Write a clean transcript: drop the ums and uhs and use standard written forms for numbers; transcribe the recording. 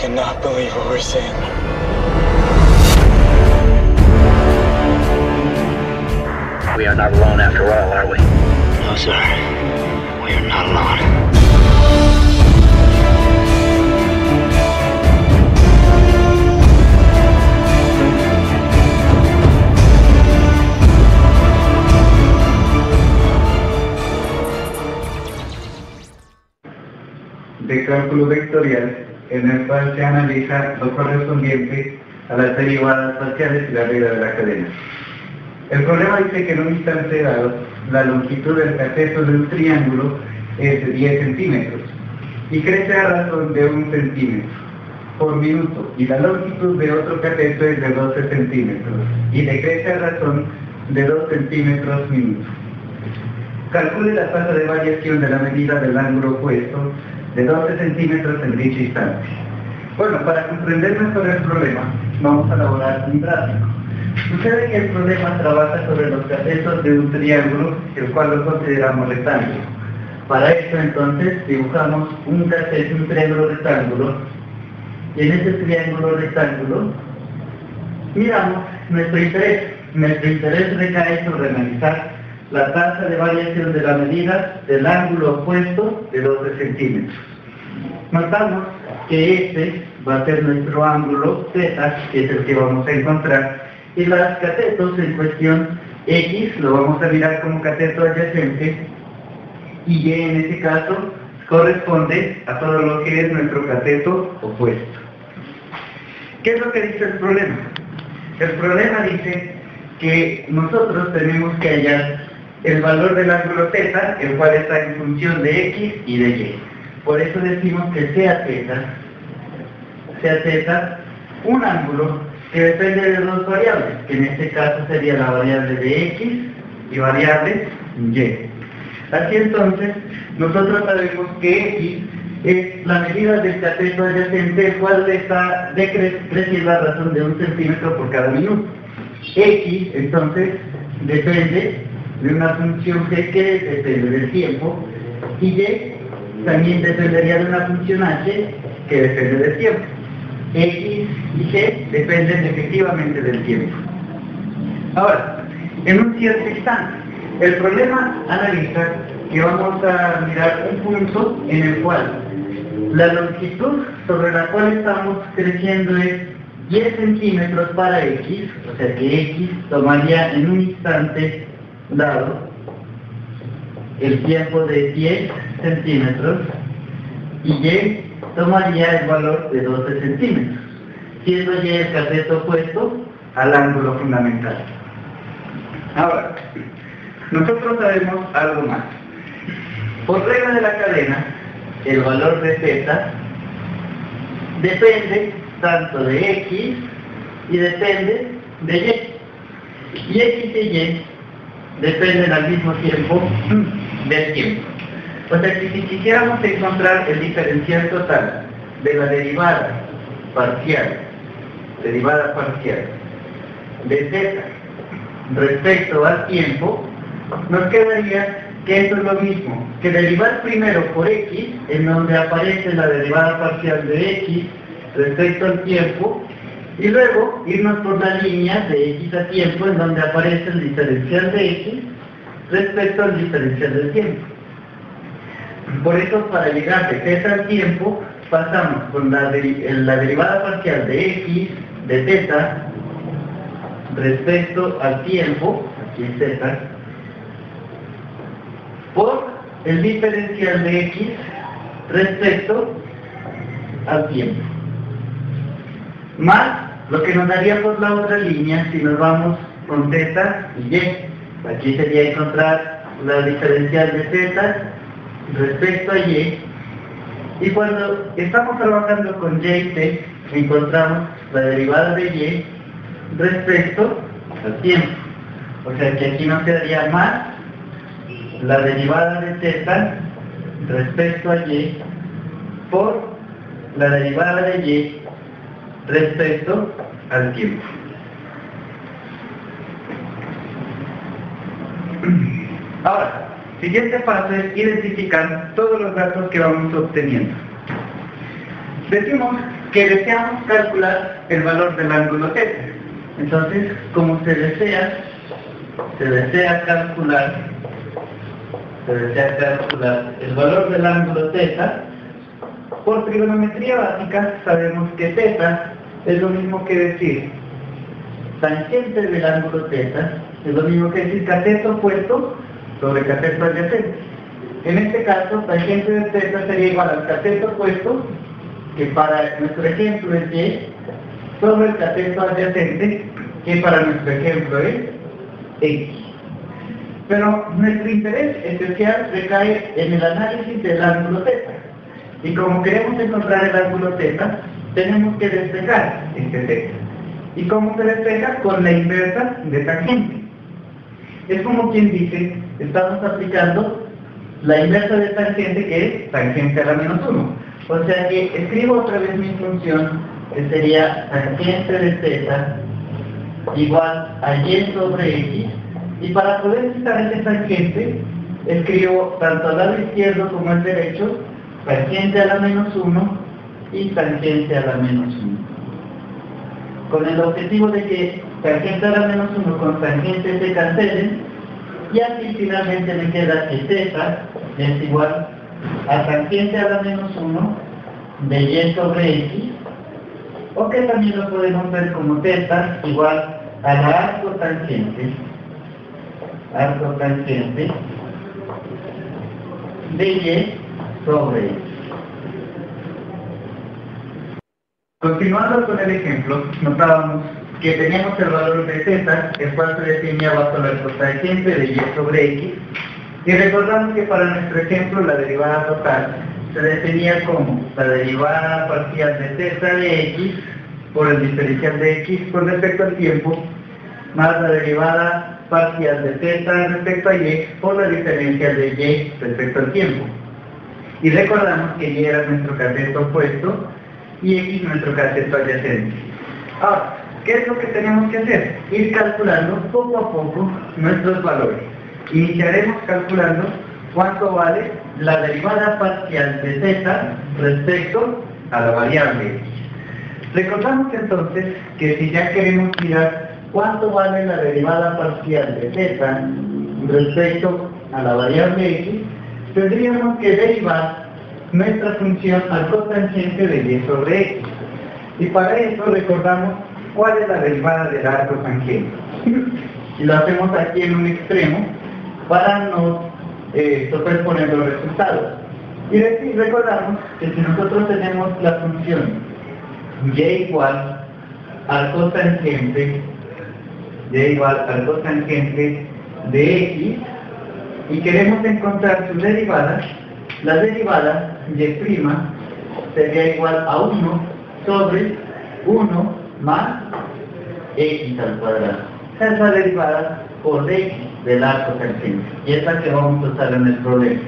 cannot believe what we're seeing. We are not alone after all, are we? No, sir. We are not alone. De cálculo vectorial, en el cual se analiza lo correspondiente a las derivadas parciales y la regla de la cadena. El problema dice que en un instante dado, la longitud del cateto de un triángulo es de 10 centímetros y crece a razón de 1 centímetro por minuto, y la longitud de otro cateto es de 12 centímetros y decrece a razón de 2 centímetros minuto. Calcule la tasa de variación de la medida del ángulo opuesto de 12 centímetros en dicho instante. Bueno, para comprender mejor el problema, vamos a elaborar un gráfico. Sucede que el problema trabaja sobre los catetos de un triángulo, el cual lo consideramos rectángulo. Para esto, entonces, dibujamos un triángulo rectángulo, y en ese triángulo rectángulo miramos nuestro interés. Nuestro interés recae sobre analizar la tasa de variación de la medida del ángulo opuesto de 12 centímetros. Notamos que este va a ser nuestro ángulo θ, que es el que vamos a encontrar, y los catetos en cuestión X lo vamos a mirar como cateto adyacente, y Y en este caso corresponde a todo lo que es nuestro cateto opuesto. ¿Qué es lo que dice el problema? El problema dice que nosotros tenemos que hallar el valor del ángulo θ, el cual está en función de X y de Y. Por eso decimos que sea θ un ángulo que depende de dos variables, que en este caso sería la variable de X y variable Y. Así entonces, nosotros sabemos que X es la medida del cateto adyacente, el cual está creciendo a razón de 1 centímetro por cada minuto. X, entonces, depende de una función G que depende del tiempo, y Y también dependería de una función H que depende del tiempo. X y G dependen efectivamente del tiempo. Ahora, en un cierto instante, el problema analiza que vamos a mirar un punto en el cual la longitud sobre la cual estamos creciendo es 10 centímetros para X, o sea que X tomaría en un instante dado el tiempo de 10 centímetros y Y tomaría el valor de 12 centímetros, siendo Y el cateto opuesto al ángulo fundamental. Ahora, nosotros sabemos algo más. Por regla de la cadena, el valor de θ depende tanto de X y depende de Y. Y X y Y dependen al mismo tiempo del tiempo. O sea que si quisiéramos encontrar el diferencial total de la derivada parcial de θ respecto al tiempo, nos quedaría que esto es lo mismo que derivar primero por X, en donde aparece la derivada parcial de X respecto al tiempo, y luego irnos por la línea de X a tiempo, en donde aparece el diferencial de X respecto al diferencial del tiempo. Por eso, para llegar de θ al tiempo, pasamos con la derivada parcial de X, de θ, respecto al tiempo, aquí es θ, por el diferencial de X respecto al tiempo, más lo que nos daría por la otra línea si nos vamos con θ y Y. Aquí sería encontrar la diferencial de θ respecto a Y, y cuando estamos trabajando con Y y T, encontramos la derivada de Y respecto al tiempo. O sea que aquí nos quedaría más la derivada de θ respecto a Y por la derivada de Y respecto al tiempo. Ahora, siguiente paso es identificar todos los datos que vamos obteniendo. Decimos que deseamos calcular el valor del ángulo θ. Entonces, como se desea calcular el valor del ángulo θ, por trigonometría básica sabemos que θ es lo mismo que decir tangente del ángulo θ, es lo mismo que decir cateto opuesto sobre cateto adyacente. En este caso, tangente de θ sería igual al cateto opuesto, que para nuestro ejemplo es y, sobre el cateto adyacente, que para nuestro ejemplo es x. Pero nuestro interés esencial recae en el análisis del ángulo θ. Y como queremos encontrar el ángulo θ, tenemos que despejar este θ. ¿Y cómo se despeja? Con la inversa de tangente. Es como quien dice, estamos aplicando la inversa de tangente, que es tangente a la menos 1. O sea que escribo otra vez mi función, que sería tangente de θ igual a y sobre x, y para poder quitar ese tangente, escribo tanto al lado izquierdo como al derecho, tangente a la menos 1 y tangente a la menos 1. Con el objetivo de que tangente a la menos 1 con tangente se cancelen, y así finalmente me queda que θ es igual a tangente a la menos 1 de y sobre x, o que también lo podemos ver como θ igual a la arcotangente de y sobre x. Continuando con el ejemplo, notábamos que teníamos el valor de θ, el cual se definía bajo la arcotangente de y sobre x, y recordamos que para nuestro ejemplo la derivada total se definía como la derivada parcial de θ de x por el diferencial de x con respecto al tiempo, más la derivada parcial de θ respecto a y por la diferencial de y respecto al tiempo. Y recordamos que y era nuestro cateto opuesto y x nuestro cateto adyacente. Ahora, ¿qué es lo que tenemos que hacer? Ir calculando poco a poco nuestros valores. Iniciaremos calculando cuánto vale la derivada parcial de θ respecto a la variable x. Recordamos entonces que si ya queremos mirar cuánto vale la derivada parcial de θ respecto a la variable x, tendríamos que derivar nuestra función arcotangente de y sobre x. Y para eso recordamos cuál es la derivada de la arcotangente. Y lo hacemos aquí en un extremo para no superponer los resultados. Y recordamos que si nosotros tenemos la función y igual arcotangente de x y queremos encontrar su derivada, la derivada y' sería igual a 1 sobre 1 más x al cuadrado. Esa es la derivada por x del arcotangente, y es la que vamos a usar en el problema.